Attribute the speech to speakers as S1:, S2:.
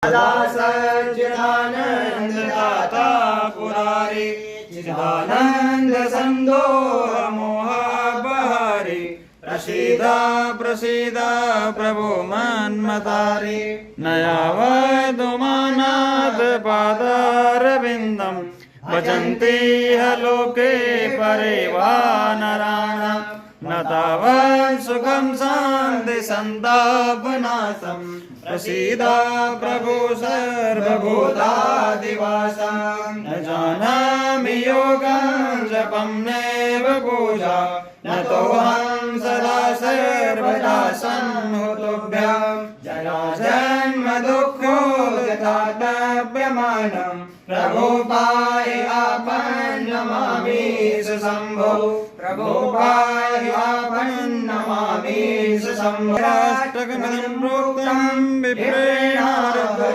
S1: सदा सच्चिदानंद दाता पुरारी चिदानंद संदोह मोह बहारी प्रसीद प्रसीद प्रभो मन्मतारी नयावदुमानाथ पादारविन्दम् भजन्ति ह लोके परिवानराणाम् न तावत् सुखं शान्ति सन्तापनाशम् प्रसीद प्रभु सर्वभूतादिवासम् न जानामि योगं जपं नैव पूजा न तोऽहं सदा सर्वदा सन्मुखतुभ्यं जरा जन्म दुःखोदताटव्यमानं प्रभो पाहि आपन्नमामि शम्भो प्रभो पाहि आपन्नमामि शम्भो।